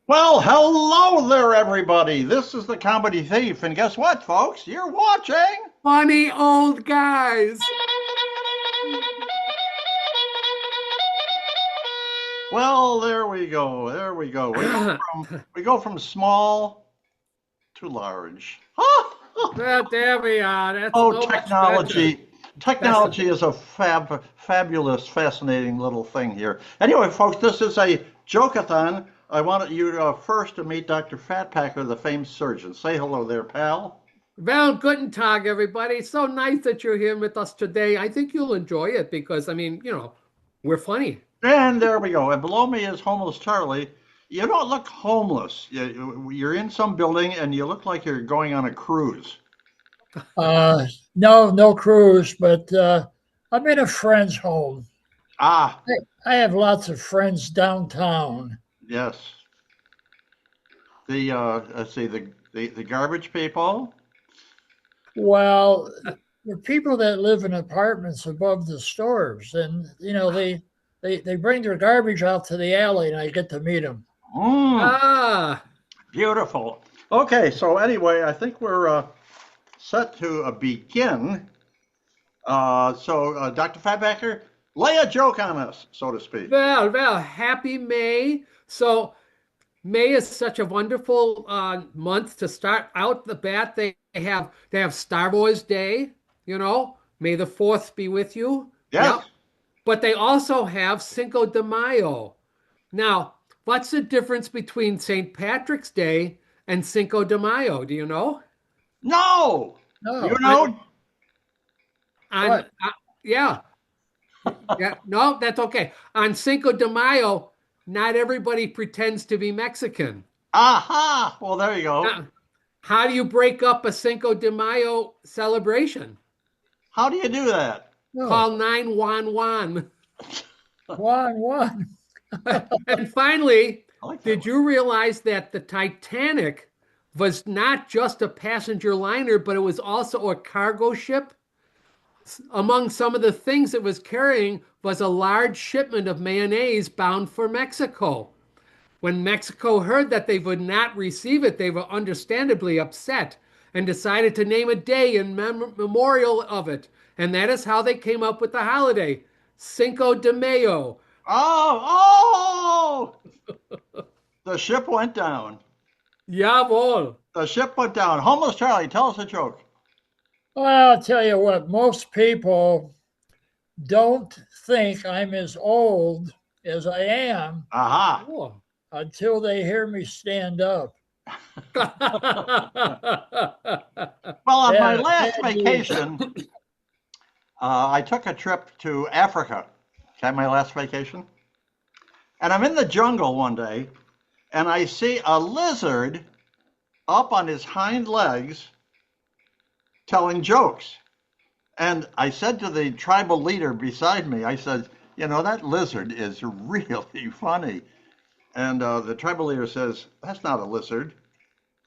Well, hello there, everybody. This is the Comedy Thief, and guess what, folks? You're watching. Funny old guys. Well, there we go. There we go. We go from small to large. Well, there we are. That's Oh, so much better. technology. That's Technology is a fabulous, fascinating little thing here. Anyway, folks, this is a joke-a-thon. I wanted you first to meet Dr. Fatpacker, the famed surgeon. Say hello there, pal. well, guten Tag, everybody. It's so nice that you're here with us today. I think you'll enjoy it because, we're funny. And there we go. And below me is homeless Charlie. You don't look homeless. You're in some building and you look like you're going on a cruise. Uh, no cruise, but I'm in a friend's home. Ah, I have lots of friends downtown. yes. The let's see, the garbage people. Well, the people that live in apartments above the stores, and they bring their garbage out to the alley, and I get to meet them. Mm, Ah, beautiful. Okay, so anyway, I think we're set to begin. Dr. Fatbacker, lay a joke on us, so to speak. well, happy May. So, May is such a wonderful month to start out the bat. They have Star Wars Day, May the 4th be with you. Yes. Yep. But they also have Cinco de Mayo. Now, what's the difference between St. Patrick's Day and Cinco de Mayo? Do you know? No. You No, On, know? on what? yeah, yeah, no, that's okay. On Cinco de Mayo, not everybody pretends to be Mexican. Aha! Well, there you go. Now, how do you break up a Cinco de Mayo celebration? How do you do that? No, Call 911. one. And finally, I like that did one. you realize that the Titanic was not just a passenger liner, but it was also a cargo ship? Among some of the things it was carrying was a large shipment of mayonnaise bound for Mexico. When Mexico heard that they would not receive it, they were understandably upset and decided to name a day in memorial of it. And that is how they came up with the holiday, Cinco de Mayo. Oh! The ship went down. Jawohl. The ship went down. Homeless Charlie, tell us a joke. Well, I'll tell you what, most people don't think I'm as old as I am Aha. Oh. until they hear me stand up. Well, on my last Bad news. vacation, I took a trip to Africa. Okay, my last vacation. And I'm in the jungle one day, and I see a lizard up on his hind legs telling jokes. And I said to the tribal leader beside me, I said, you know, that lizard is really funny. And the tribal leader says, that's not a lizard.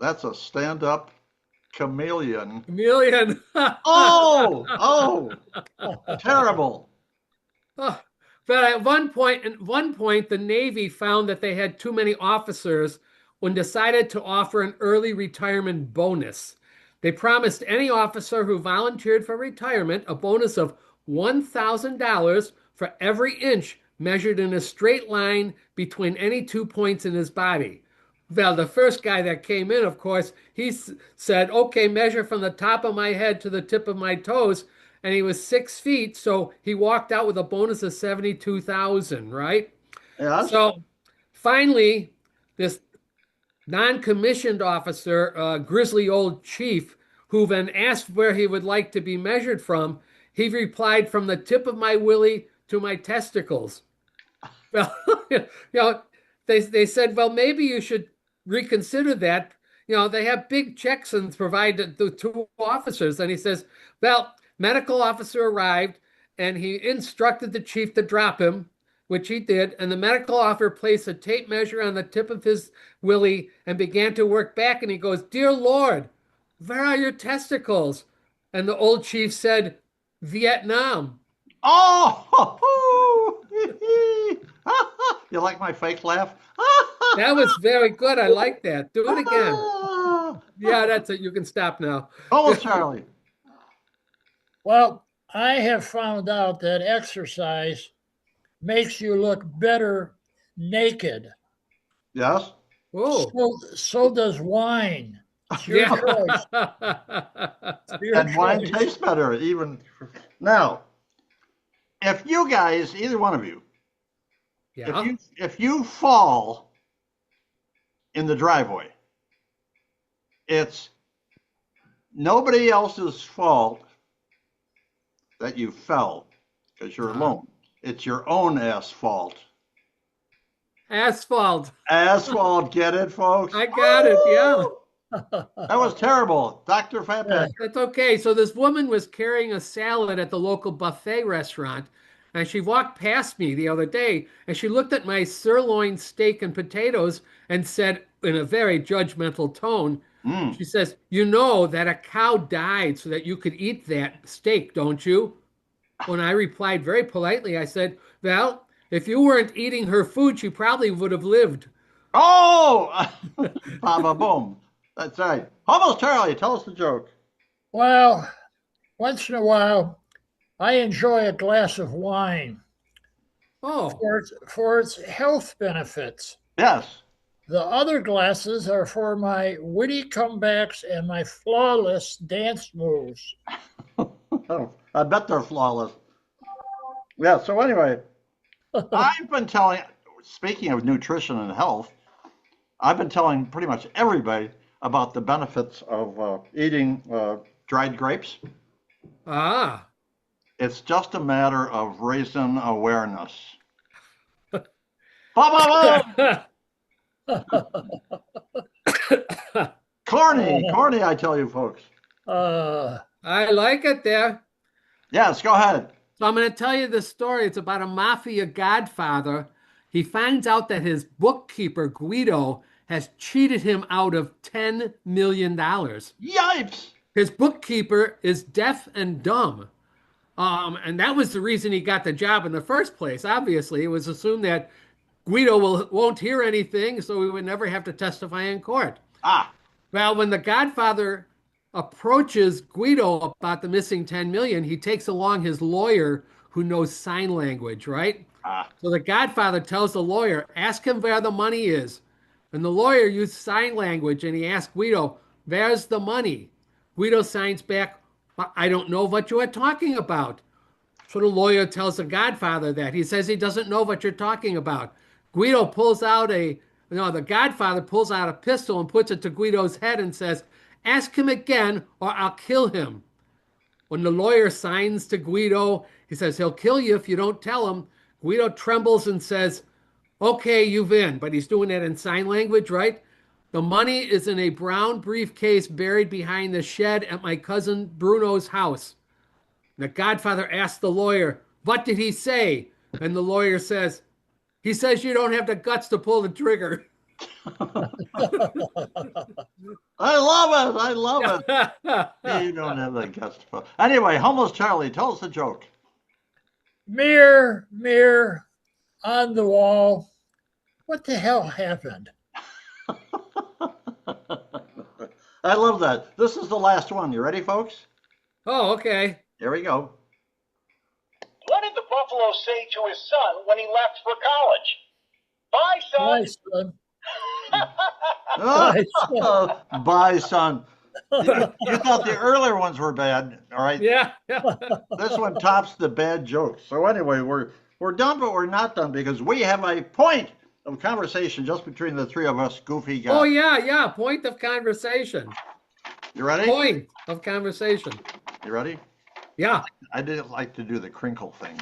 That's a stand up chameleon. Million. Oh, terrible. But at one point, the Navy found that they had too many officers and decided to offer an early retirement bonus. They promised any officer who volunteered for retirement a bonus of $1,000 for every inch measured in a straight line between any 2 points in his body. Well, the first guy that came in, of course, he said, okay, measure from the top of my head to the tip of my toes. And he was 6 feet. So he walked out with a bonus of 72,000, right? Yes. So finally, this non-commissioned officer, grizzly old chief, who then asked where he would like to be measured from, he replied, from the tip of my willy to my testicles. Well, they said, well, maybe you should reconsider that. They have big checks and provide the two officers. And he says, well, medical officer arrived and he instructed the chief to drop him, which he did. And the medical officer placed a tape measure on the tip of his willy and began to work back. And he goes, dear Lord, where are your testicles? And the old chief said, Vietnam. Oh, you like my fake laugh? That was very good. I like that. Do it again. Ah, Yeah, that's it. You can stop now. almost Charlie. Well, I have found out that exercise makes you look better naked. Yes. Oh, So does wine. It's your yeah. choice. It's your And wine choice. tastes better even now. If you guys, either one of you, Yeah. if you fall in the driveway, it's nobody else's fault that you fell because you're Uh-huh. alone. It's your own ass fault. Asphalt. Asphalt, get it, folks? I got it. Yeah. That was terrible. Dr. Fatback. Yeah. That's okay. So this woman was carrying a salad at the local buffet restaurant, and she walked past me the other day, and she looked at my sirloin steak and potatoes and said in a very judgmental tone, Mm. she says, "You know that a cow died so that you could eat that steak, don't you?" When I replied very politely, I said, "Well, if you weren't eating her food, she probably would have lived." Oh! Baba boom. That's right. Almost Charlie, tell us the joke. Well, once in a while, I enjoy a glass of wine Oh, for its health benefits. Yes. The other glasses are for my witty comebacks and my flawless dance moves. Oh, I bet they're flawless. Yeah, so anyway, I've been telling, speaking of nutrition and health, I've been telling pretty much everybody about the benefits of eating dried grapes. ah. It's just a matter of raising awareness. Ba, ba, ba! Corny, corny, I tell you folks. uh, I like it there. Yes, go ahead. So I'm going to tell you the story. It's about a mafia godfather. He finds out that his bookkeeper, Guido, has cheated him out of $10 million. Yipes! His bookkeeper is deaf and dumb. And that was the reason he got the job in the first place. Obviously, it was assumed that Guido won't hear anything, so he would never have to testify in court. Ah, Well, when the Godfather approaches Guido about the missing 10 million, he takes along his lawyer who knows sign language, right? ah. So the Godfather tells the lawyer, ask him where the money is. And the lawyer used sign language and he asked Guido, where's the money? Guido signs back, I don't know what you are talking about. So the lawyer tells the Godfather that. He says he doesn't know what you're talking about. Guido pulls out the Godfather pulls out a pistol and puts it to Guido's head and says, ask him again or I'll kill him. When the lawyer signs to Guido, he says, he'll kill you if you don't tell him. Guido trembles and says, okay, you've in. But he's doing that in sign language, right? The money is in a brown briefcase buried behind the shed at my cousin Bruno's house. The Godfather asks the lawyer, what did he say? And the lawyer says, he says you don't have the guts to pull the trigger. I love it. I love it. You don't have the guts to put. Anyway, Homeless Charlie, tell us the joke. mirror, mirror on the wall. What the hell happened? I love that. This is the last one. You ready, folks? Oh, okay. Here we go. What did the buffalo say to his son when he left for college? Bye, son. Nice, son. Bye, son. You thought the earlier ones were bad, all right? Yeah. This one tops the bad jokes. So anyway, we're done, but we're not done because we have a point of conversation just between the three of us goofy guys. Oh, yeah. Point of conversation. You ready? Point of conversation. You ready? Yeah. I didn't like to do the crinkle thing.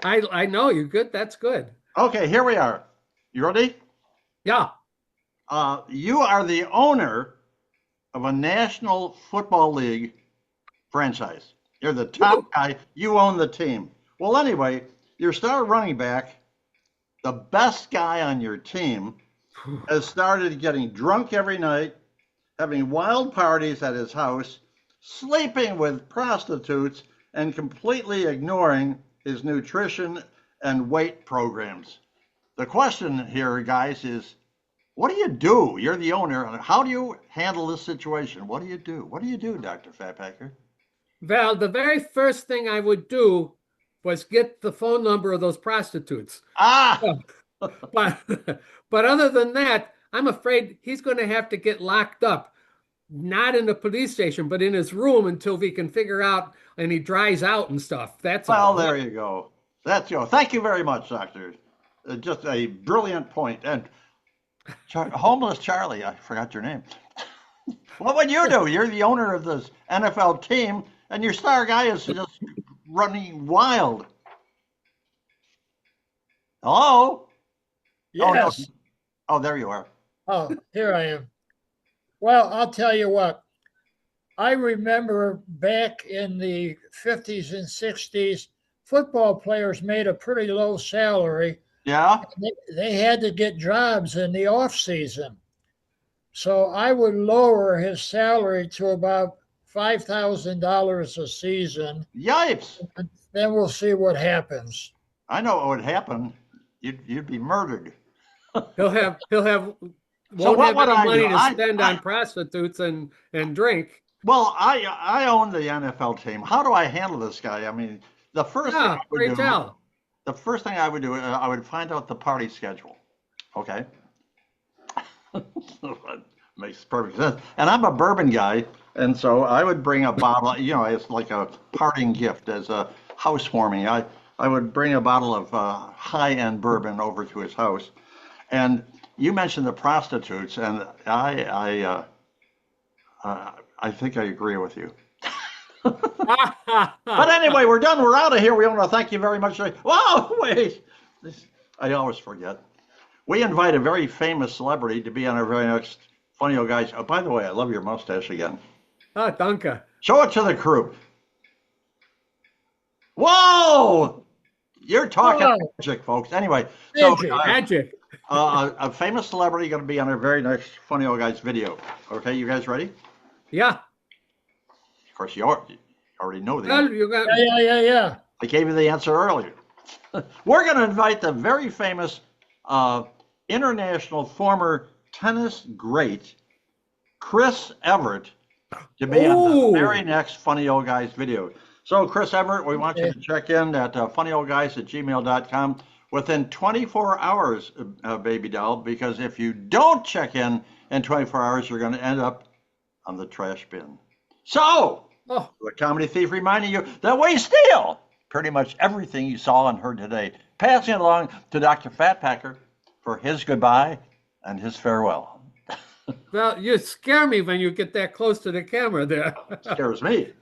I know you're good. That's good. Okay, here we are. You ready? Yeah. You are the owner of a National Football League franchise. You're the top guy. You own the team. Well, anyway, your star running back, the best guy on your team, has started getting drunk every night, having wild parties at his house, sleeping with prostitutes, and completely ignoring his nutrition and weight programs. The question here, guys, is What do you do? You're the owner. How do you handle this situation? What do you do? What do you do, Dr. Fatpacker? Val, the very first thing I would do was get the phone number of those prostitutes. Ah, But but other than that, I'm afraid he's going to have to get locked up, not in the police station, but in his room until we can figure out and he dries out and stuff. That's well, all. there you go. That's you. Thank you very much, Doctor. Just a brilliant point. And homeless Charlie, I forgot your name. What would you do? You're the owner of this NFL team, and your star guy is just running wild. Hello? Oh, no. Yes. Oh, there you are. Oh, here I am. Well, I'll tell you what. I remember back in the 50s and 60s, football players made a pretty low salary. Yeah? They had to get jobs in the off season. So I would lower his salary to about $5,000 a season. Yipes. Then we'll see what happens. I know what would happen. You'd be murdered. He'll have So won't what have would any I money do? to spend on prostitutes and drink. Well, I own the NFL team. How do I handle this guy? I mean, the first thing Yeah, I would great do, tell. the first thing I would do, I would find out the party schedule. Okay. Makes perfect sense. And I'm a bourbon guy, and so I would bring a bottle, you know, as like a parting gift, as a housewarming. I would bring a bottle of high-end bourbon over to his house. And you mentioned the prostitutes, and I think I agree with you. But anyway, we're done. We're out of here. We want to thank you very much. Whoa, wait. I always forget. We invite a very famous celebrity to be on our very next Funny Old Guys. Oh, by the way, I love your mustache again. Ah, danke. Show it to the crew. Whoa! You're talking Wow. magic, folks. Anyway, so Magic. a famous celebrity going to be on our very next Funny Old Guys video. Okay, you guys ready? Yeah. Of course, you already know the Well, answer. you got Yeah. I gave you the answer earlier. We're going to invite the very famous international former tennis great, Chris Everett, to be on the Ooh. very next Funny Old Guys video. So, Chris Everett, we want you to check in at funnyoldguys@gmail.com within 24 hours, baby doll, because if you don't check in 24 hours, you're going to end up on the trash bin. So, Oh, the Comedy Thief reminding you that we steal pretty much everything you saw and heard today. Passing it along to Dr. Fatpacker for his goodbye and his farewell. well, you scare me when you get that close to the camera there. Scares me.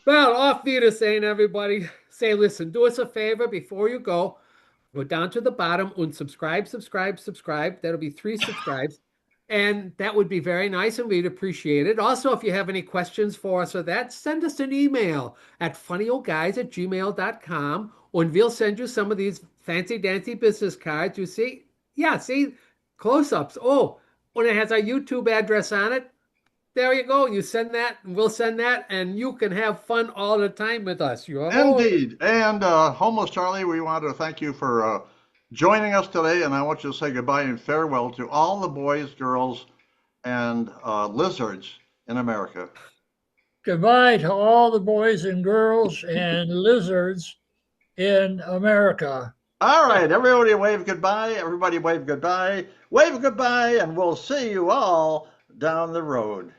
Well, off Wiedersehen, everybody. Say, listen, do us a favor before you go. Go down to the bottom and subscribe. That'll be 3 subscribes. And that would be very nice and we'd appreciate it. Also, if you have any questions for us or that, send us an email at funnyoldguys@gmail.com and we'll send you some of these fancy dancy business cards. You see? Yeah, see? Close-ups. Oh, when it has our YouTube address on it, there you go. You send that, and we'll send that, and you can have fun all the time with us. Indeed. And Homeless Charlie, we want to thank you for joining us today. And I want you to say goodbye and farewell to all the boys, girls, and lizards in America. Goodbye to all the boys and girls and lizards in America. All right, everybody wave goodbye. Everybody wave goodbye. Wave goodbye, and we'll see you all down the road.